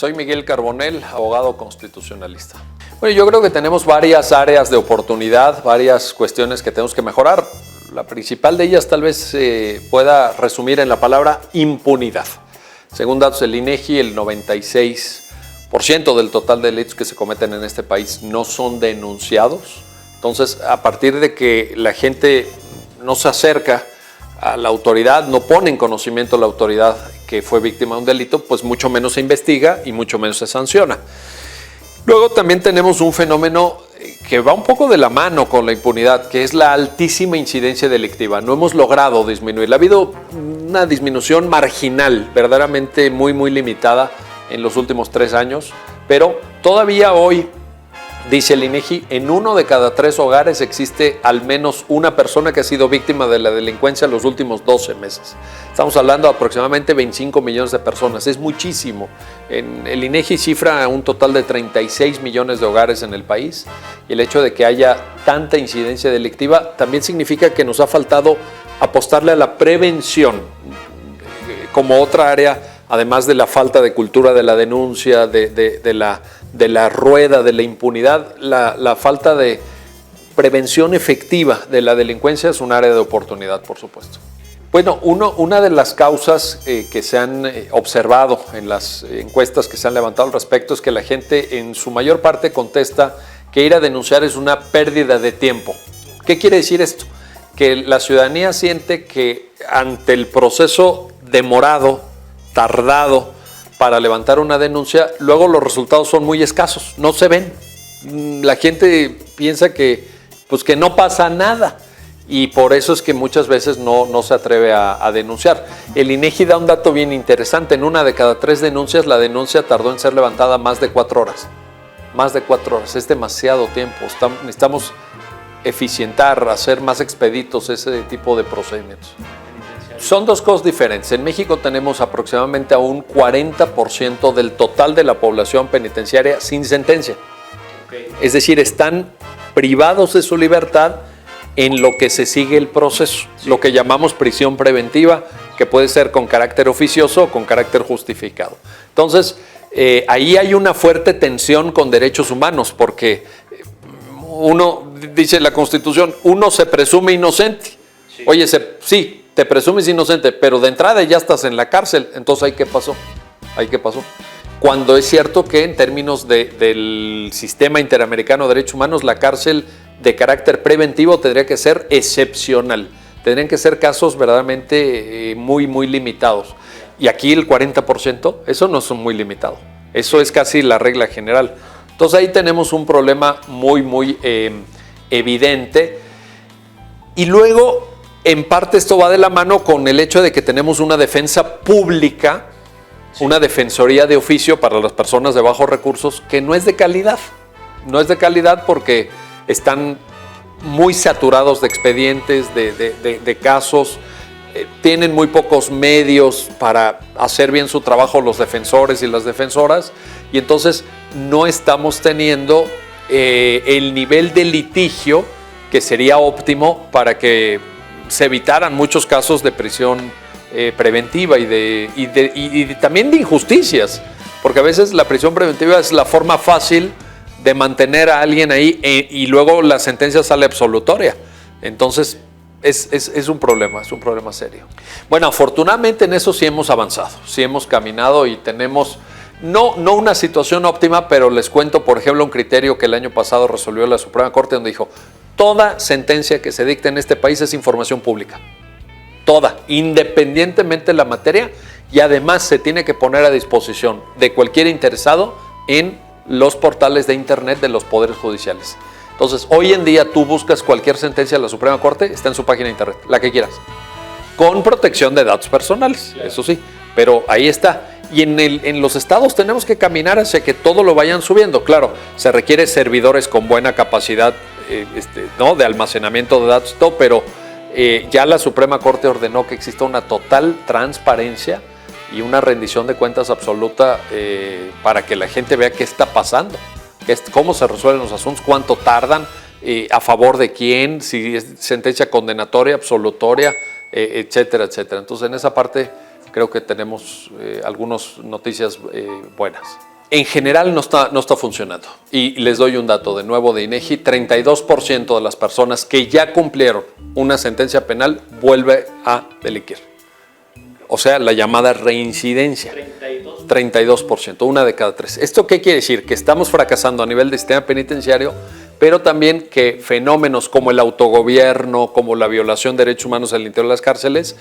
Soy Miguel Carbonell, abogado constitucionalista. Bueno, yo creo que tenemos varias áreas de oportunidad, varias cuestiones que tenemos que mejorar. La principal de ellas tal vez se pueda resumir en la palabra impunidad. Según datos del INEGI, el 96% del total de delitos que se cometen en este país no son denunciados. Entonces, a partir de que la gente no se acerca a la autoridad, no pone en conocimiento a la autoridad que fue víctima de un delito, pues mucho menos se investiga y mucho menos se sanciona. Luego también tenemos un fenómeno que va un poco de la mano con la impunidad, que es la altísima incidencia delictiva. No hemos logrado disminuirla. Ha habido una disminución marginal, verdaderamente muy limitada en los últimos 3 años, pero todavía hoy, dice el INEGI, en 1 de cada 3 hogares existe al menos una persona que ha sido víctima de la delincuencia en los últimos 12 meses. Estamos hablando de aproximadamente 25 millones de personas, es muchísimo. El INEGI cifra un total de 36 millones de hogares en el país, y el hecho de que haya tanta incidencia delictiva también significa que nos ha faltado apostarle a la prevención como otra área, además de la falta de cultura de la denuncia, de la rueda de la impunidad. La falta de prevención efectiva de la delincuencia es un área de oportunidad, por supuesto. Bueno, una de las causas que se han observado en las encuestas que se han levantado al respecto es que la gente en su mayor parte contesta que ir a denunciar es una pérdida de tiempo. ¿Qué quiere decir esto? Que la ciudadanía siente que ante el proceso demorado, tardado para levantar una denuncia, luego los resultados son muy escasos, no se ven. La gente piensa que no pasa nada, y por eso es que muchas veces no se atreve a denunciar. El INEGI da un dato bien interesante: en 1 de cada 3 denuncias, la denuncia tardó en ser levantada más de 4 horas. Más de 4 horas, es demasiado tiempo. Necesitamos eficientar, hacer más expeditos ese tipo de procedimientos. Son dos cosas diferentes. En México tenemos aproximadamente a un 40% del total de la población penitenciaria sin sentencia. Es decir, están privados de su libertad en lo que se sigue el proceso, lo que llamamos prisión preventiva, que puede ser con carácter oficioso o con carácter justificado. Entonces, ahí hay una fuerte tensión con derechos humanos, porque uno, dice la Constitución, uno se presume inocente. Sí. Oye, sí, te presumes inocente, pero de entrada ya estás en la cárcel. Entonces, ¿ahí qué pasó? Cuando es cierto que en términos del sistema interamericano de derechos humanos, la cárcel de carácter preventivo tendría que ser excepcional. Tendrían que ser casos verdaderamente muy limitados. Y aquí el 40%, eso no es muy limitado. Eso es casi la regla general. Entonces ahí tenemos un problema muy evidente. Y luego, en parte esto va de la mano con el hecho de que tenemos una defensa pública, una defensoría de oficio para las personas de bajos recursos, que no es de calidad. No es de calidad porque están muy saturados de expedientes, de casos, tienen muy pocos medios para hacer bien su trabajo los defensores y las defensoras, y entonces no estamos teniendo el nivel de litigio que sería óptimo para que se evitaran muchos casos de prisión preventiva y también de injusticias, porque a veces la prisión preventiva es la forma fácil de mantener a alguien ahí y luego la sentencia sale absolutoria. Entonces es un problema serio. Bueno, afortunadamente en eso sí hemos avanzado, sí hemos caminado y tenemos no una situación óptima, pero les cuento, por ejemplo, un criterio que el año pasado resolvió la Suprema Corte, donde dijo: toda sentencia que se dicte en este país es información pública. Toda, independientemente de la materia, y además se tiene que poner a disposición de cualquier interesado en los portales de internet de los poderes judiciales. Entonces, hoy en día tú buscas cualquier sentencia de la Suprema Corte, está en su página de internet, la que quieras, con protección de datos personales, claro. Eso sí, pero ahí está. Y en los estados tenemos que caminar hacia que todo lo vayan subiendo. Claro, se requiere servidores con buena capacidad de almacenamiento de datos, todo, pero ya la Suprema Corte ordenó que exista una total transparencia y una rendición de cuentas absoluta para que la gente vea qué está pasando, cómo se resuelven los asuntos, cuánto tardan, a favor de quién, si es sentencia condenatoria, absolutoria, etcétera. Entonces, en esa parte creo que tenemos algunas noticias buenas. En general no está funcionando. Y les doy un dato de nuevo de INEGI, 32% de las personas que ya cumplieron una sentencia penal vuelve a delinquir. O sea, la llamada reincidencia. 32%, una de cada tres. ¿Esto qué quiere decir? Que estamos fracasando a nivel de sistema penitenciario, pero también que fenómenos como el autogobierno, como la violación de derechos humanos al interior de las cárceles,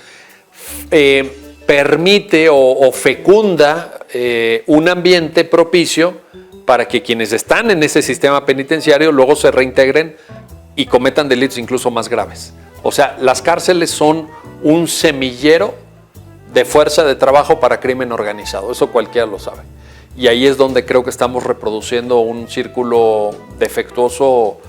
permite o fecunda un ambiente propicio para que quienes están en ese sistema penitenciario luego se reintegren y cometan delitos incluso más graves. O sea, las cárceles son un semillero de fuerza de trabajo para crimen organizado, eso cualquiera lo sabe. Y ahí es donde creo que estamos reproduciendo un círculo defectuoso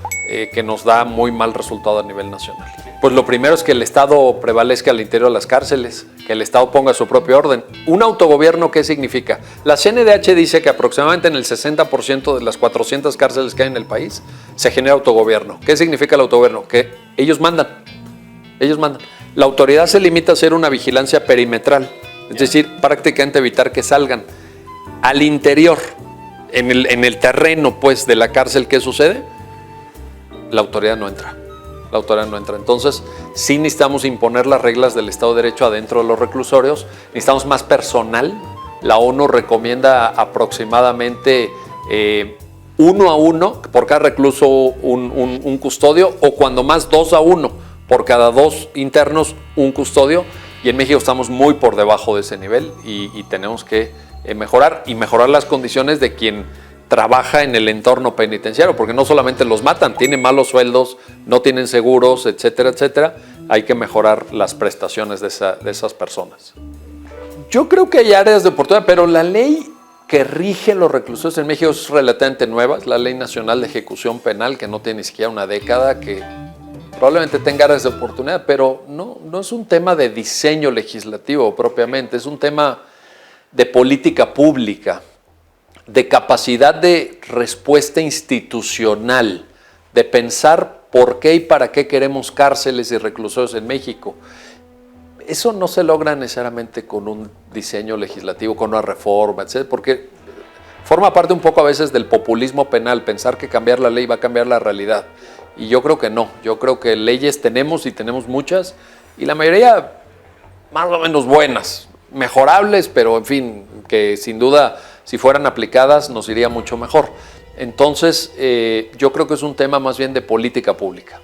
que nos da muy mal resultado a nivel nacional. Pues lo primero es que el Estado prevalezca al interior de las cárceles, que el Estado ponga su propio orden. ¿Un autogobierno qué significa? La CNDH dice que aproximadamente en el 60% de las 400 cárceles que hay en el país se genera autogobierno. ¿Qué significa el autogobierno? Que ellos mandan. Ellos mandan. La autoridad se limita a hacer una vigilancia perimetral, es decir, prácticamente evitar que salgan. Al interior, en el terreno pues, de la cárcel, ¿qué sucede? La autoridad no entra. La autoridad no entra. Entonces, sí necesitamos imponer las reglas del Estado de Derecho adentro de los reclusorios. Necesitamos más personal. La ONU recomienda aproximadamente 1 a 1 por cada recluso un custodio, o cuando más 2 a 1 por cada 2 internos un custodio. Y en México estamos muy por debajo de ese nivel y tenemos que mejorar las condiciones de quien trabaja en el entorno penitenciario, porque no solamente los matan, tienen malos sueldos, no tienen seguros, etcétera, etcétera. Hay que mejorar las prestaciones de esas personas. Yo creo que hay áreas de oportunidad, pero la ley que rige los reclusorios en México es relativamente nueva, es la Ley Nacional de Ejecución Penal, que no tiene ni siquiera una década, que probablemente tenga áreas de oportunidad, pero no es un tema de diseño legislativo propiamente, es un tema de política pública, de capacidad de respuesta institucional, de pensar por qué y para qué queremos cárceles y reclusorios en México. Eso no se logra necesariamente con un diseño legislativo, con una reforma, etc., porque forma parte un poco a veces del populismo penal, pensar que cambiar la ley va a cambiar la realidad. Y yo creo que no, yo creo que leyes tenemos y tenemos muchas, y la mayoría más o menos buenas, mejorables, pero en fin, que sin duda si fueran aplicadas nos iría mucho mejor. Entonces, yo creo que es un tema más bien de política pública.